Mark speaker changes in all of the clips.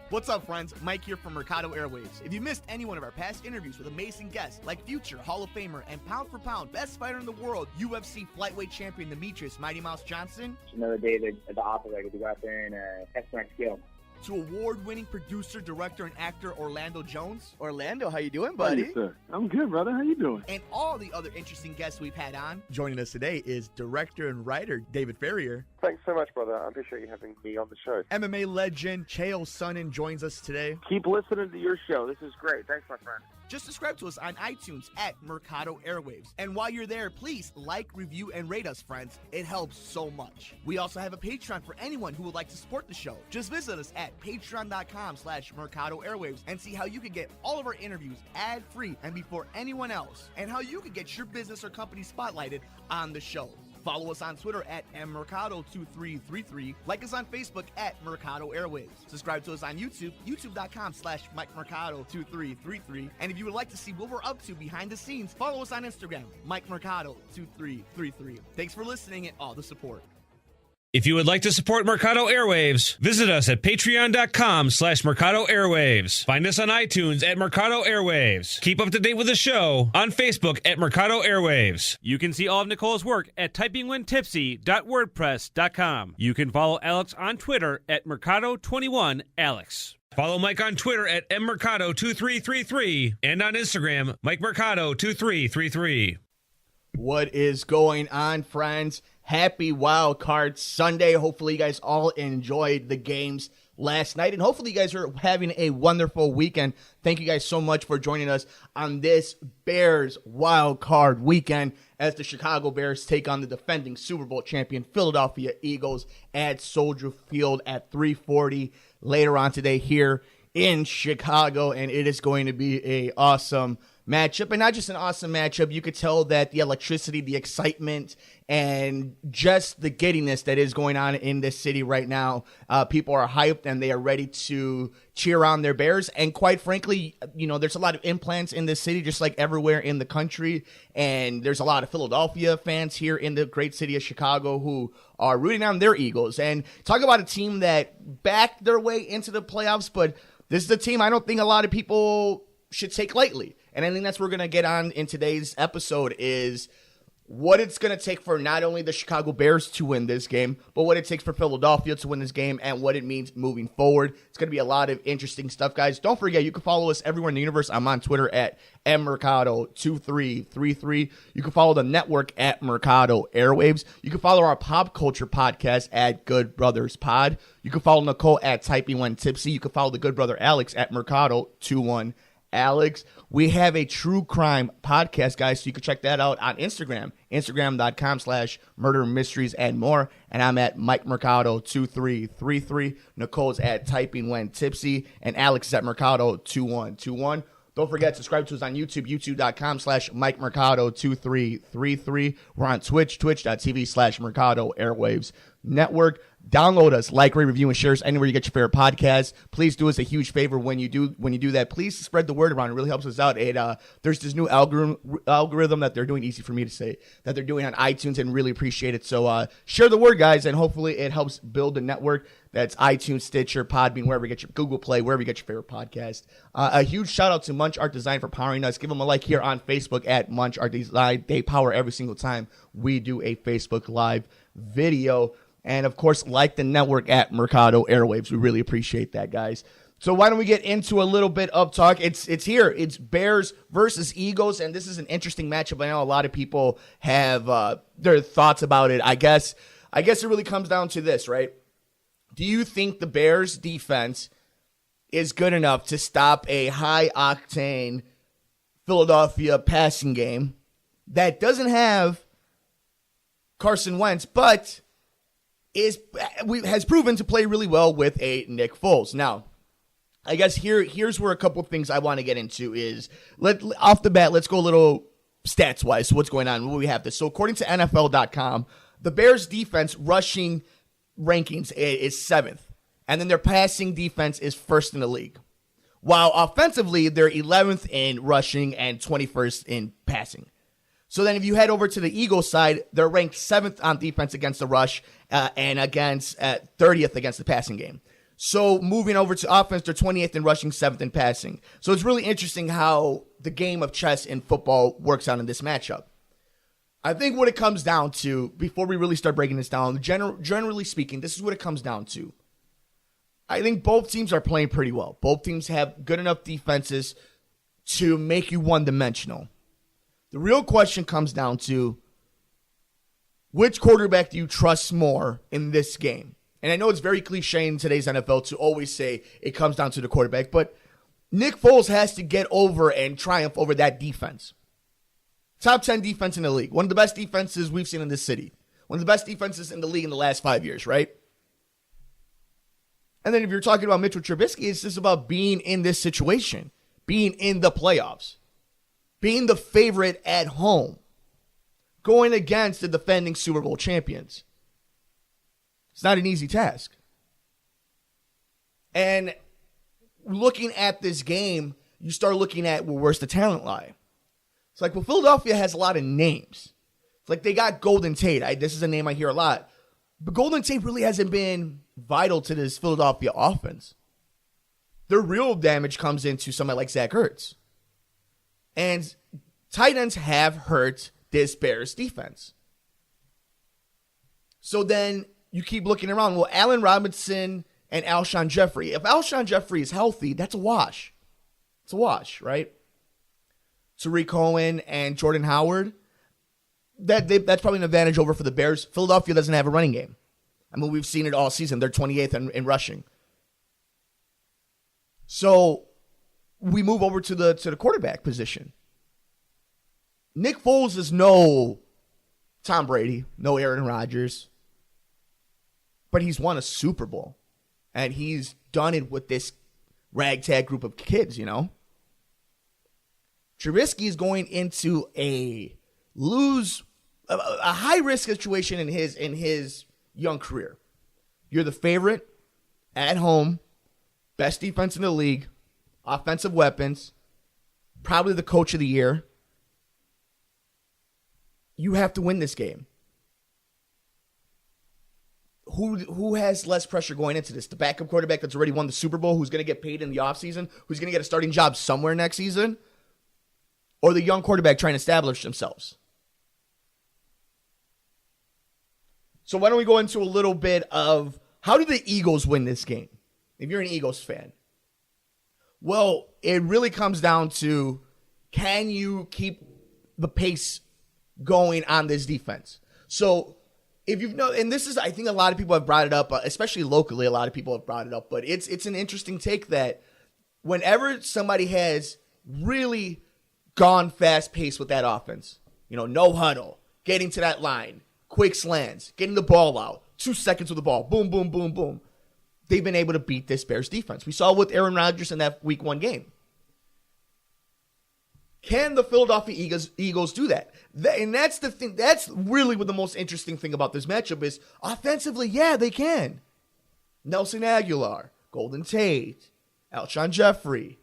Speaker 1: What's up, friends? Mike here from Mercado Airwaves. If you missed any one of our past interviews with amazing guests like future Hall of Famer and pound for pound best fighter in the world, UFC flyweight champion Demetrius Mighty Mouse Johnson,
Speaker 2: another day at the office, I get to go out there and test my skill.
Speaker 1: to award-winning producer, director, and actor Orlando Jones,
Speaker 3: Orlando, how you doing, buddy?
Speaker 4: Hey, sir. I'm good, brother. How you doing?
Speaker 1: and all the other interesting guests we've had on. Joining us today is director and writer David Ferrier.
Speaker 5: Thanks so much, brother. I appreciate you having me on the show.
Speaker 1: MMA legend Chael Sonnen joins us today.
Speaker 5: Keep listening to your show. This is great. Thanks, my friend.
Speaker 1: Just subscribe to us on iTunes at Mercado Airwaves. And while you're there, please like, review, and rate us, friends. It helps so much. We also have a Patreon for anyone who would like to support the show. Just visit us at patreon.com/Mercado Airwaves and see how you can get all of our interviews ad-free and before anyone else, and how you can get your business or company spotlighted on the show. Follow us on Twitter at mmercado2333. Like us on Facebook at Mercado Airwaves. Subscribe to us on YouTube, youtube.com/MikeMercado2333. And if you would like to see what we're up to behind the scenes, follow us on Instagram, MikeMercado2333. Thanks for listening and all the support.
Speaker 6: If you would like to support Mercado Airwaves, visit us at patreon.com/Mercado Airwaves. Find us on iTunes at Mercado Airwaves. Keep up to date with the show on Facebook at Mercado Airwaves. You can see all of Nicole's work at typingwhentipsy.wordpress.com. You can follow Alex on Twitter at Mercado21Alex. Follow Mike on Twitter at mmercado2333 and on Instagram, MikeMercado2333.
Speaker 3: What is going on, friends? Happy Wild Card Sunday. Hopefully you guys all enjoyed the games last night, and hopefully you guys are having a wonderful weekend. Thank you guys so much for joining us on this Bears Wild Card weekend as the Chicago Bears take on the defending Super Bowl champion Philadelphia Eagles at Soldier Field at 3:40 later on today here in Chicago, and it is going to be a awesome matchup, and not just an awesome matchup. You could tell that the electricity, the excitement, and just the giddiness that is going on in this city right now. People are hyped and they are ready to cheer on their Bears. And quite frankly, there's a lot of implants in this city, just like everywhere in the country. And there's a lot of Philadelphia fans here in the great city of Chicago who are rooting on their Eagles. And talk about a team that backed their way into the playoffs, but this is a team I don't think a lot of people should take lightly. And I think that's what we're going to get on in today's episode is what it's going to take for not only the Chicago Bears to win this game, but what it takes for Philadelphia to win this game and what it means moving forward. It's going to be a lot of interesting stuff, guys. Don't forget, you can follow us everywhere in the universe. I'm on Twitter at mmercado2333. You can follow the network at Mercado Airwaves. You can follow our pop culture podcast at Good Brothers Pod. You can follow Nicole at Typing When Tipsy. You can follow the good brother Alex at Mercado21 Alex. We have a true crime podcast, guys, so you can check that out on Instagram, instagram.com/murder mysteries and more. And I'm at Mike Mercado2333. Nicole's at Typing When Tipsy, and Alex is at Mercado2121. Don't forget, subscribe to us on YouTube, youtube.com/Mike Mercado2333. We're on Twitch, twitch.tv/Mercado Airwaves Network. Download us, like, rate, review, and share us anywhere you get your favorite podcasts. Please do us a huge favor when you do that. Please spread the word around. It really helps us out. There's this new algorithm that they're doing, easy for me to say, that they're doing on iTunes, and really appreciate it. So share the word, guys, and hopefully it helps build the network. That's iTunes, Stitcher, Podbean, wherever you get your Google Play, wherever you get your favorite podcast. A huge shout out to Munch Art Design for powering us. Give them a like here on Facebook at Munch Art Design. They power every single time we do a Facebook Live video. And, of course, like the network at Mercado Airwaves. We really appreciate that, guys. So why don't we get into a little bit of talk? It's here. It's Bears versus Eagles, and this is an interesting matchup. I know a lot of people have their thoughts about it. I guess it really comes down to this, right? Do you think the Bears' defense is good enough to stop a high-octane Philadelphia passing game that doesn't have Carson Wentz, but has proven to play really well with a Nick Foles? Now, I guess here's where a couple of things I want to get into is, off the bat, let's go a little stats-wise. So what's going on? We have this. So according to NFL.com, the Bears' defense rushing rankings is 7th, and then their passing defense is 1st in the league. While offensively, they're 11th in rushing and 21st in passing. So then if you head over to the Eagles side, they're ranked 7th on defense against the rush and against 30th against the passing game. So moving over to offense, they're 28th in rushing, 7th in passing. So it's really interesting how the game of chess in football works out in this matchup. I think what it comes down to, before we really start breaking this down, generally speaking, this is what it comes down to. I think both teams are playing pretty well. Both teams have good enough defenses to make you one-dimensional. The real question comes down to, which quarterback do you trust more in this game? And I know it's very cliche in today's NFL to always say it comes down to the quarterback, but Nick Foles has to get over and triumph over that defense. Top 10 defense in the league. One of the best defenses we've seen in this city. One of the best defenses in the league in the last 5 years, right? And then if you're talking about Mitchell Trubisky, it's just about being in this situation, being in the playoffs, being the favorite at home, going against the defending Super Bowl champions. It's not an easy task. And looking at this game, you start looking at, well, where's the talent lie? It's like, well, Philadelphia has a lot of names. It's like they got Golden Tate. This is a name I hear a lot. But Golden Tate really hasn't been vital to this Philadelphia offense. Their real damage comes into somebody like Zach Ertz. And tight ends have hurt this Bears defense. So then you keep looking around. Well, Allen Robinson and Alshon Jeffrey. If Alshon Jeffrey is healthy, that's a wash. It's a wash, right? Tariq Cohen and Jordan Howard, that's probably an advantage over for the Bears. Philadelphia doesn't have a running game. I mean, we've seen it all season. They're 28th in rushing. So we move over to the quarterback position. Nick Foles is no Tom Brady, no Aaron Rodgers, but he's won a Super Bowl, and he's done it with this ragtag group of kids, you know? Trubisky is going into a high-risk situation in his young career. You're the favorite at home, best defense in the league, offensive weapons, probably the coach of the year. You have to win this game. Who has less pressure going into this? The backup quarterback that's already won the Super Bowl, who's going to get paid in the offseason, who's going to get a starting job somewhere next season? Or the young quarterback trying to establish themselves? So why don't we go into a little bit of how do the Eagles win this game? If you're an Eagles fan. Well, it really comes down to, can you keep the pace going on this defense? So if you've known, and this is, I think a lot of people have brought it up, especially locally, a lot of people have brought it up, but it's an interesting take that whenever somebody has really gone fast pace with that offense, no huddle, getting to that line, quick slants, getting the ball out, 2 seconds with the ball, boom, boom, boom, boom. They've been able to beat this Bears defense. We saw with Aaron Rodgers in that Week 1 game. Can the Philadelphia Eagles do that? And that's the thing. That's really what the most interesting thing about this matchup is. Offensively, yeah, they can. Nelson Aguilar, Golden Tate, Alshon Jeffrey,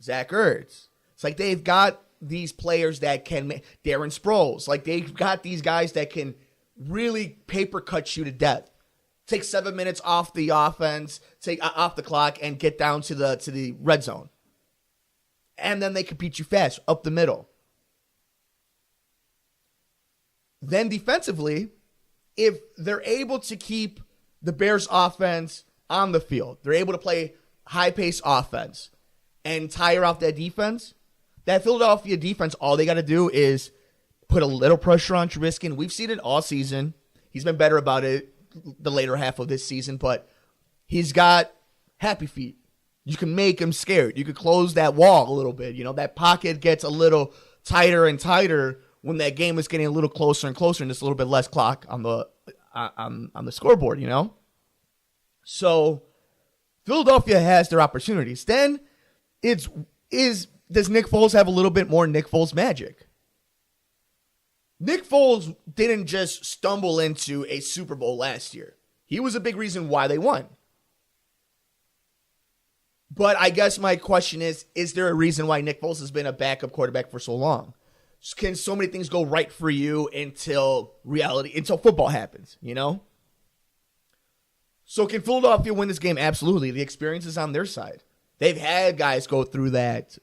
Speaker 3: Zach Ertz. It's like they've got these players that can, Darren Sproles, like they've got these guys that can really paper cut you to death. Take 7 minutes off the offense, take off the clock, and get down to the red zone. And then they can beat you fast, up the middle. Then defensively, if they're able to keep the Bears offense on the field, they're able to play high-paced offense and tire out that defense, that Philadelphia defense, all they got to do is put a little pressure on Trubisky. And we've seen it all season. He's been better about it the later half of this season, but he's got happy feet. You can make him scared. You could close that wall a little bit. That pocket gets a little tighter and tighter when that game is getting a little closer and closer, and there's a little bit less clock on the scoreboard, So Philadelphia has their opportunities. Then does Nick Foles have a little bit more Nick Foles magic? Nick Foles didn't just stumble into a Super Bowl last year. He was a big reason why they won. But I guess my question is there a reason why Nick Foles has been a backup quarterback for so long? Can so many things go right for you until football happens, So can Philadelphia win this game? Absolutely. The experience is on their side. They've had guys go through that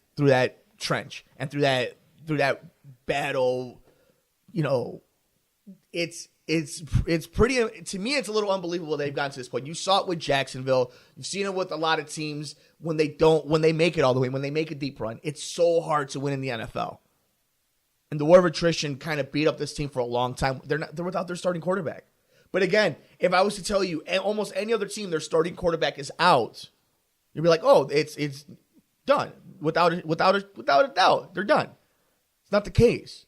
Speaker 3: trench and through that battle. You know, it's pretty, to me, it's a little unbelievable they've gotten to this point. You saw it with Jacksonville. You've seen it with a lot of teams when they make it all the way, when they make a deep run. It's so hard to win in the NFL. And the war of attrition kind of beat up this team for a long time. They're without their starting quarterback. But again, if I was to tell you almost any other team their starting quarterback is out, you'd be like, oh, it's done. Without a doubt, they're done. It's not the case.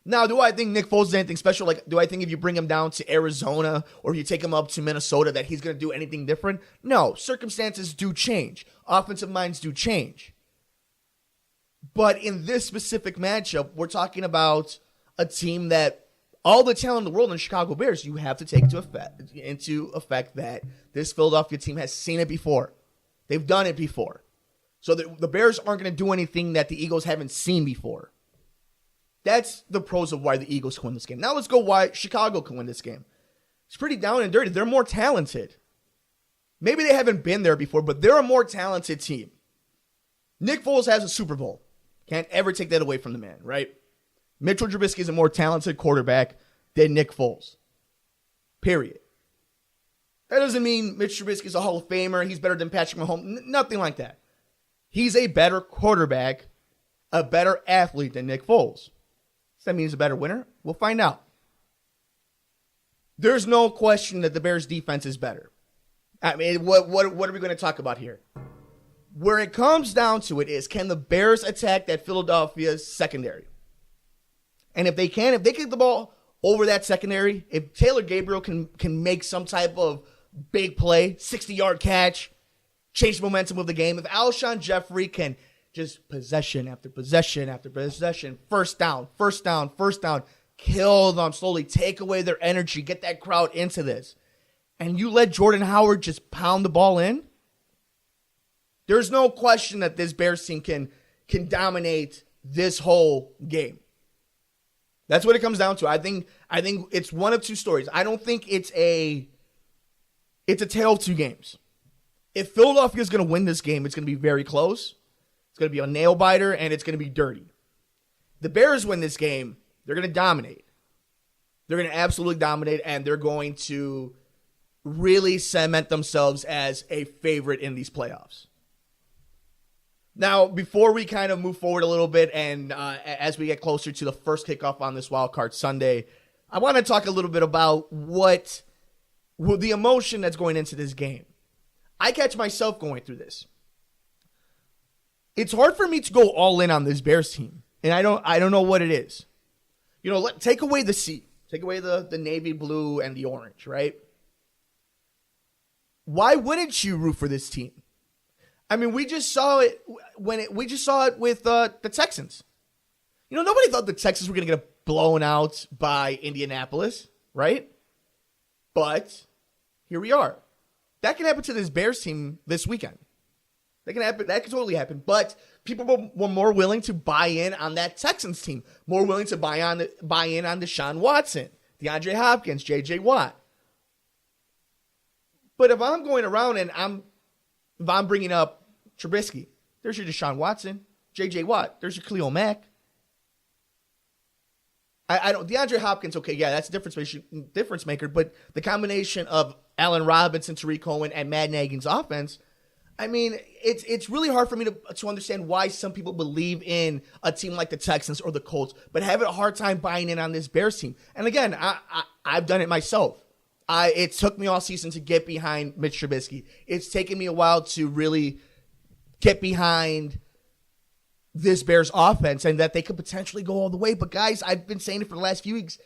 Speaker 3: Now, do I think Nick Foles is anything special? Like, do I think if you bring him down to Arizona or if you take him up to Minnesota that he's going to do anything different? No. Circumstances do change. Offensive minds do change. But in this specific matchup, we're talking about a team that all the talent in the world in the Chicago Bears, you have to take into effect that this Philadelphia team has seen it before. They've done it before. So the Bears aren't going to do anything that the Eagles haven't seen before. That's the pros of why the Eagles can win this game. Now let's go why Chicago can win this game. It's pretty down and dirty. They're more talented. Maybe they haven't been there before, but they're a more talented team. Nick Foles has a Super Bowl. Can't ever take that away from the man, right? Mitchell Trubisky is a more talented quarterback than Nick Foles. Period. That doesn't mean Mitch Trubisky is a Hall of Famer. He's better than Patrick Mahomes. Nothing like that. He's a better quarterback, a better athlete than Nick Foles. Does that mean he's a better winner? We'll find out. There's no question that the Bears' defense is better. I mean, what are we going to talk about here? Where it comes down to it is, can the Bears attack that Philadelphia's secondary? And if they get the ball over that secondary, if Taylor Gabriel can make some type of big play, 60-yard catch, change the momentum of the game, if Alshon Jeffrey can just possession after possession after possession, first down, kill them slowly, take away their energy, get that crowd into this, and you let Jordan Howard just pound the ball in, there's no question that this Bears team can dominate this whole game. That's what it comes down to. I think it's one of two stories. I don't think it's a tale of two games. If Philadelphia is going to win this game, it's going to be very close. It's going to be a nail biter, and it's going to be dirty. The Bears win this game, they're going to dominate. They're going to absolutely dominate, and they're going to really cement themselves as a favorite in these playoffs. Now, before we kind of move forward a little bit and as we get closer to the first kickoff on this Wild Card Sunday, I want to talk a little bit about the emotion that's going into this game. I catch myself going through this. It's hard for me to go all in on this Bears team, and I don't know what it is. You know, take away the C. Take away the navy blue and the orange, right? Why wouldn't you root for this team? I mean, we just saw it with the Texans. You know, nobody thought the Texans were going to get blown out by Indianapolis, right? But here we are. That can happen to this Bears team this weekend. That can happen. That can totally happen. But people were more willing to buy in on that Texans team, more willing to buy in on Deshaun Watson, DeAndre Hopkins, J.J. Watt. But if I'm going around and if I'm bringing up Trubisky, there's your Deshaun Watson, J.J. Watt, there's your Khalil Mack. I don't DeAndre Hopkins, okay, yeah, that's a difference maker, but the combination of Allen Robinson, Tariq Cohen, and Matt Nagy's offense, I mean, it's really hard for me to understand why some people believe in a team like the Texans or the Colts, but have a hard time buying in on this Bears team. And again, I've done it myself. It took me all season to get behind Mitch Trubisky. It's taken me a while to really get behind this Bears offense and that they could potentially go all the way. But guys, I've been saying it for the last few weeks.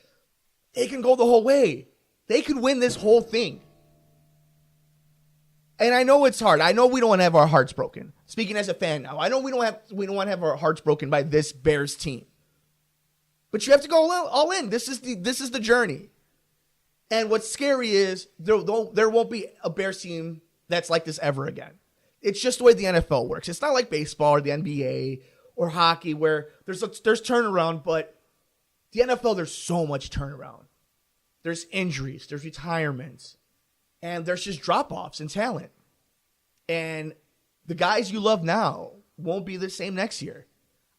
Speaker 3: They can go the whole way. They could win this whole thing. And I know it's hard. I know we don't want to have our hearts broken. Speaking as a fan now, I know we don't want to have our hearts broken by this Bears team. But you have to go all in. This is the journey. And what's scary is there won't be a Bears team that's like this ever again. It's just the way the NFL works. It's not like baseball or the NBA or hockey where there's turnaround, but the NFL, there's so much turnaround. There's injuries, there's retirements. And there's just drop-offs in talent. And the guys you love now won't be the same next year.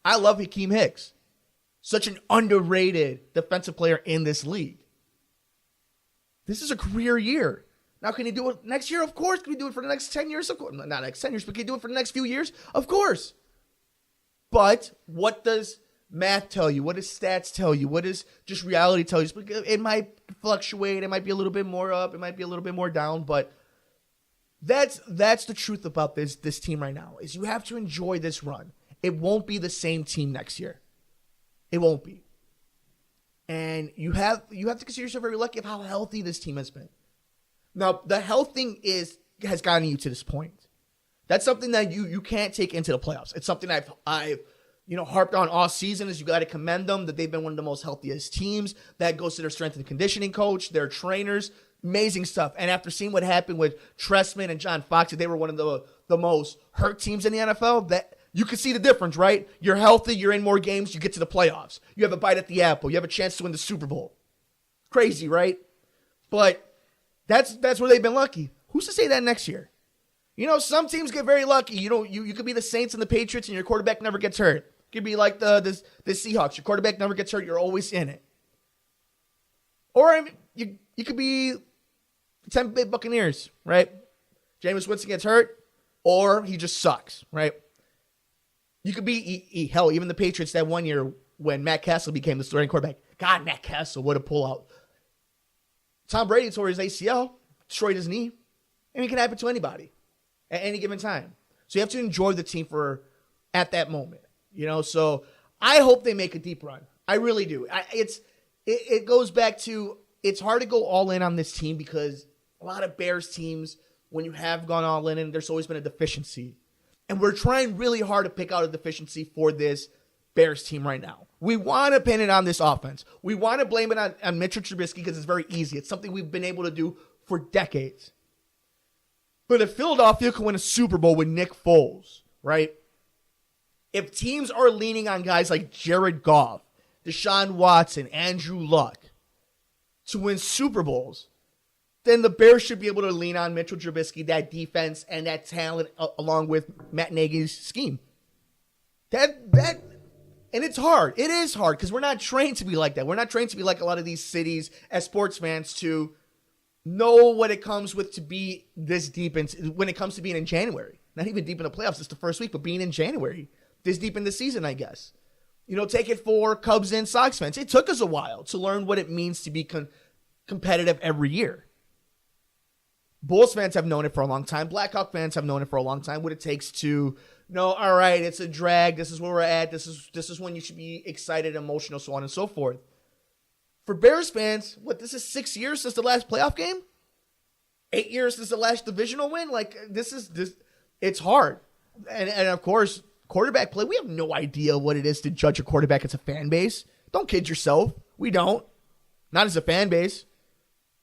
Speaker 3: I love Hakeem Hicks. Such an underrated defensive player in this league. This is a career year. Now, can he do it next year? Of course. Can he do it for the next 10 years? Of course. Not next 10 years, but can he do it for the next few years? Of course. But what does math tell you? What does stats tell you? What does just reality tell you? It might fluctuate. It might be a little bit more up. It might be a little bit more down. But that's the truth about this team right now, is you have to enjoy this run. It won't be the same team next year. It won't be. And you have to consider yourself very lucky of how healthy this team has been. Now, the health thing has gotten you to this point. That's something that you can't take into the playoffs. It's something I've harped on all season, is you got to commend them that they've been one of the most healthiest teams. That goes to their strength and conditioning coach, their trainers, amazing stuff. And after seeing what happened with Trestman and John Fox, they were one of the most hurt teams in the NFL. That you can see the difference, right? You're healthy, you're in more games, you get to the playoffs. You have a bite at the apple. You have a chance to win the Super Bowl. Crazy, right? But that's where they've been lucky. Who's to say that next year? Some teams get very lucky. You could be the Saints and the Patriots, and your quarterback never gets hurt. You could be like the Seahawks. Your quarterback never gets hurt. You're always in it. Or you could be the Tampa Bay Buccaneers, right? Jameis Winston gets hurt, or he just sucks, right? You could be, hell, even the Patriots that one year when Matt Castle became the starting quarterback. God, Matt Castle, what a pullout. Tom Brady tore his ACL, destroyed his knee. It can happen to anybody at any given time. So you have to enjoy the team at that moment. So I hope they make a deep run. I really do. It goes back to, it's hard to go all in on this team because a lot of Bears teams, when you have gone all in, there's always been a deficiency. And we're trying really hard to pick out a deficiency for this Bears team right now. We want to pin it on this offense. We want to blame it on Mitchell Trubisky because it's very easy. It's something we've been able to do for decades. But if Philadelphia can win a Super Bowl with Nick Foles, right? If teams are leaning on guys like Jared Goff, Deshaun Watson, Andrew Luck to win Super Bowls, then the Bears should be able to lean on Mitchell Trubisky, that defense, and that talent along with Matt Nagy's scheme. And it's hard. It is hard because we're not trained to be like that. We're not trained to be like a lot of these cities as sports fans to know what it comes with to be this deep when it comes to being in January. Not even deep in the playoffs. It's the first week, but being in January. This deep in the season, I guess. Take it for Cubs and Sox fans. It took us a while to learn what it means to be competitive every year. Bulls fans have known it for a long time. Blackhawk fans have known it for a long time. What it takes to know, all right, it's a drag. This is where we're at. This is when you should be excited, emotional, so on and so forth. For Bears fans, this is 6 years since the last playoff game? 8 years since the last divisional win? It's hard. And of course, quarterback play, we have no idea what it is to judge a quarterback as a fan base. Don't kid yourself. We don't. Not as a fan base.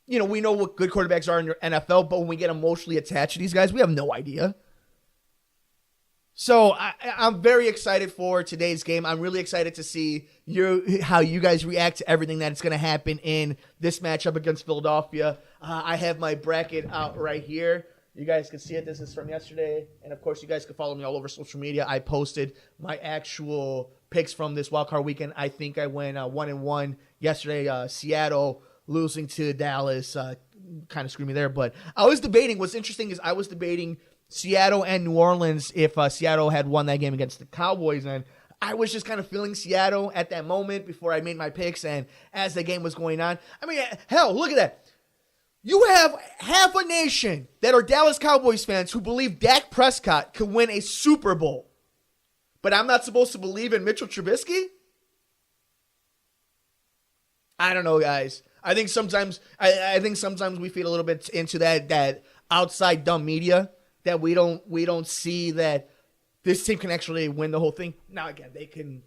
Speaker 3: We know what good quarterbacks are in your NFL, but when we get emotionally attached to these guys, we have no idea. So I'm very excited for today's game. I'm really excited to see how you guys react to everything that's going to happen in this matchup against Philadelphia. I have my bracket out right here. You guys can see it. This is from yesterday. And, of course, you guys can follow me all over social media. I posted my actual picks from this wildcard weekend. I think I went 1-1 yesterday. Seattle losing to Dallas kind of screwed me there. But I was debating. What's interesting is I was debating Seattle and New Orleans if Seattle had won that game against the Cowboys. And I was just kind of feeling Seattle at that moment before I made my picks. And as the game was going on, I mean, hell, look at that. You have half a nation that are Dallas Cowboys fans who believe Dak Prescott could win a Super Bowl. But I'm not supposed to believe in Mitchell Trubisky? I don't know, guys. I think sometimes we feed a little bit into that outside dumb media that we don't see that this team can actually win the whole thing. Now, again, they can.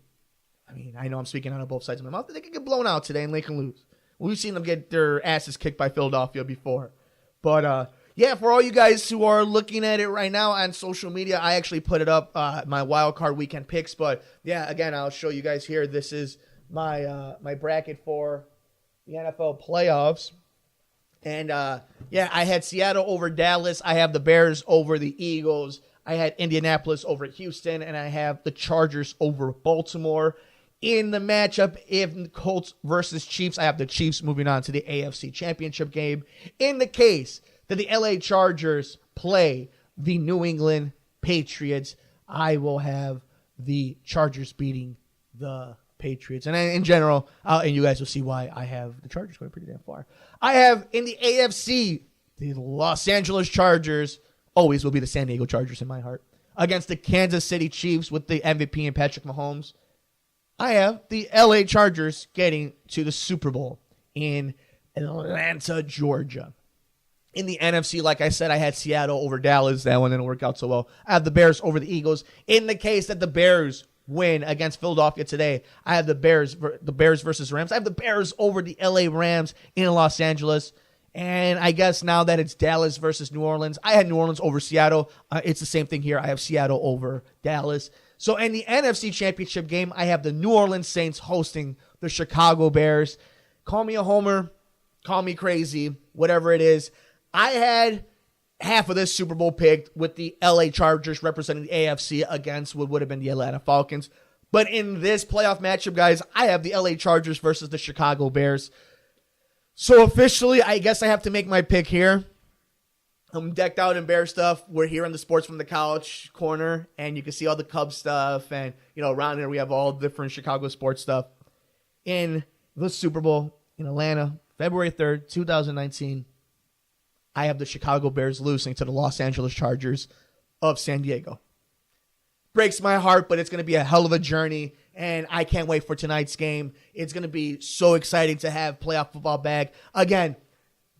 Speaker 3: I mean, I know I'm speaking out of both sides of my mouth, but they can get blown out today and they can lose. We've seen them get their asses kicked by Philadelphia before. But, yeah, for all you guys who are looking at it right now on social media, I actually put it up, my wild card weekend picks. But, yeah, again, I'll show you guys here. This is my bracket for the NFL playoffs. And, I had Seattle over Dallas. I have the Bears over the Eagles. I had Indianapolis over Houston. And I have the Chargers over Baltimore. In the matchup, if Colts versus Chiefs, I have the Chiefs moving on to the AFC Championship game. In the case that the LA Chargers play the New England Patriots, I will have the Chargers beating the Patriots. And in general, and you guys will see why I have the Chargers going pretty damn far. I have in the AFC, the Los Angeles Chargers, always will be the San Diego Chargers in my heart, against the Kansas City Chiefs with the MVP and Patrick Mahomes. I have the LA Chargers getting to the Super Bowl in Atlanta, Georgia. In the NFC, like I said, I had Seattle over Dallas. That one didn't work out so well. I have the Bears over the Eagles. In the case that the Bears win against Philadelphia today, I have the Bears versus Rams. I have the Bears over the LA Rams in Los Angeles. And I guess now that it's Dallas versus New Orleans, I had New Orleans over Seattle. It's the same thing here. I have Seattle over Dallas. So in the NFC Championship game, I have the New Orleans Saints hosting the Chicago Bears. Call me a homer, call me crazy, whatever it is. I had half of this Super Bowl picked with the LA Chargers representing the AFC against what would have been the Atlanta Falcons. But in this playoff matchup, guys, I have the LA Chargers versus the Chicago Bears. So officially, I guess I have to make my pick here. I'm decked out in Bear stuff. We're here on the Sports from the Couch corner, and you can see all the Cubs stuff. And, around here we have all different Chicago sports stuff. In the Super Bowl in Atlanta, February 3rd, 2019, I have the Chicago Bears losing to the Los Angeles Chargers of San Diego. Breaks my heart, but it's going to be a hell of a journey, and I can't wait for tonight's game. It's going to be so exciting to have playoff football back. Again,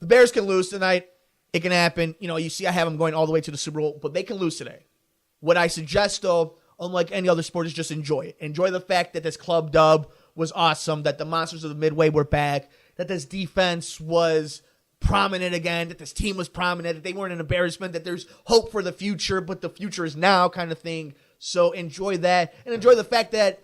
Speaker 3: the Bears can lose tonight. It can happen. You see I have them going all the way to the Super Bowl, but they can lose today. What I suggest, though, unlike any other sport, is just enjoy it. Enjoy the fact that this club dub was awesome, that the Monsters of the Midway were back, that this defense was prominent again, that this team was prominent, that they weren't an embarrassment, that there's hope for the future, but the future is now kind of thing. So enjoy that, and enjoy the fact that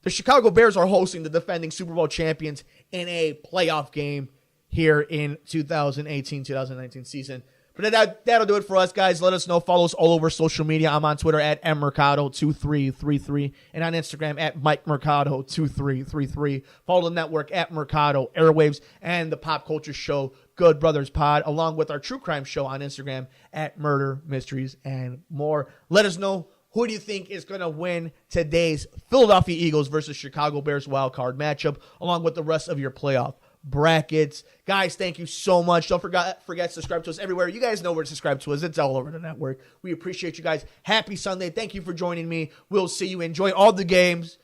Speaker 3: the Chicago Bears are hosting the defending Super Bowl champions in a playoff game here in 2018-2019 season. But that'll do it for us, guys. Let us know. Follow us all over social media. I'm on Twitter at mmercado2333 and on Instagram at MikeMercado2333. Follow the network at Mercado Airwaves and the pop culture show Good Brothers Pod, along with our true crime show on Instagram at Murder, Mysteries, and More. Let us know, who do you think is going to win today's Philadelphia Eagles versus Chicago Bears wildcard matchup, along with the rest of your playoff brackets. Guys, thank you so much. Don't forget to subscribe to us everywhere. You guys know where to subscribe to us. It's all over the network. We appreciate you guys. Happy Sunday. Thank you for joining me. We'll see you. Enjoy all the games.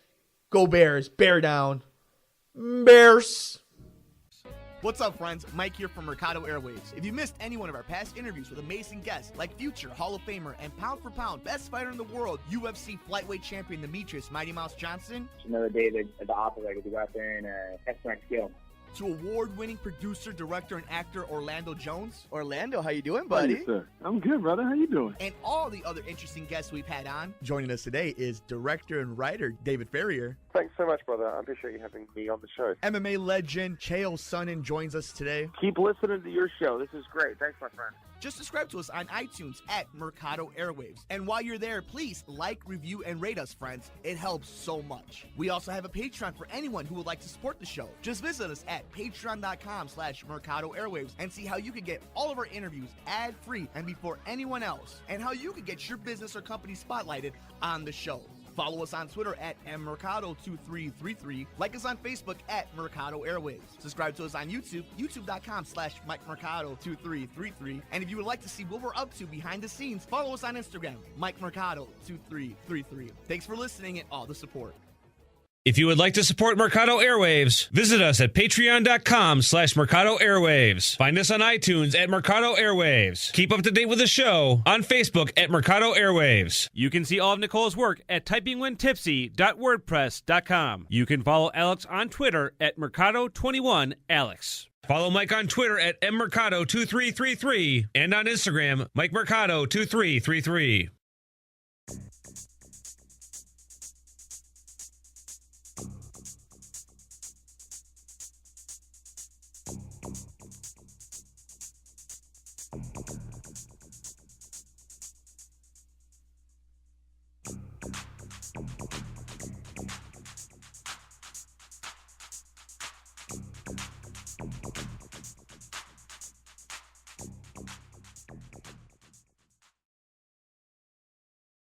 Speaker 3: Go Bears. Bear down. Bears.
Speaker 1: What's up, friends? Mike here from Mercado Airwaves. If you missed any one of our past interviews with amazing guests like future Hall of Famer and pound for pound best fighter in the world, UFC flyweight champion Demetrius Mighty Mouse Johnson,
Speaker 2: Another day at the operator to go out there and test my skill.
Speaker 1: to award-winning producer, director, and actor Orlando Jones,
Speaker 4: Orlando, how you doing, buddy? Hey, sir. I'm good, brother. How you doing?
Speaker 1: and all the other interesting guests we've had on. Joining us today is director and writer David Ferrier.
Speaker 5: Thanks so much, brother. I appreciate you having me on the show.
Speaker 1: MMA legend Chael Sonnen joins us today.
Speaker 5: Keep listening to your show. This is great. Thanks, my friend.
Speaker 1: Just subscribe to us on iTunes at Mercado Airwaves. And while you're there, please like, review, and rate us, friends. It helps so much. We also have a Patreon for anyone who would like to support the show. Just visit us at patreon.com/Mercado Airwaves and see how you can get all of our interviews ad-free and before anyone else, and how you can get your business or company spotlighted on the show. Follow us on Twitter at mmercado2333. Like us on Facebook at Mercado Airwaves. Subscribe to us on YouTube, youtube.com/MikeMercado2333. And if you would like to see what we're up to behind the scenes, follow us on Instagram, MikeMercado2333. Thanks for listening and all the support.
Speaker 6: If you would like to support Mercado Airwaves, visit us at patreon.com/Mercado Airwaves. Find us on iTunes at Mercado Airwaves. Keep up to date with the show on Facebook at Mercado Airwaves. You can see all of Nicole's work at typingwhentipsy.wordpress.com. You can follow Alex on Twitter at Mercado21Alex. Follow Mike on Twitter at mmercado2333 and on Instagram, MikeMercado2333.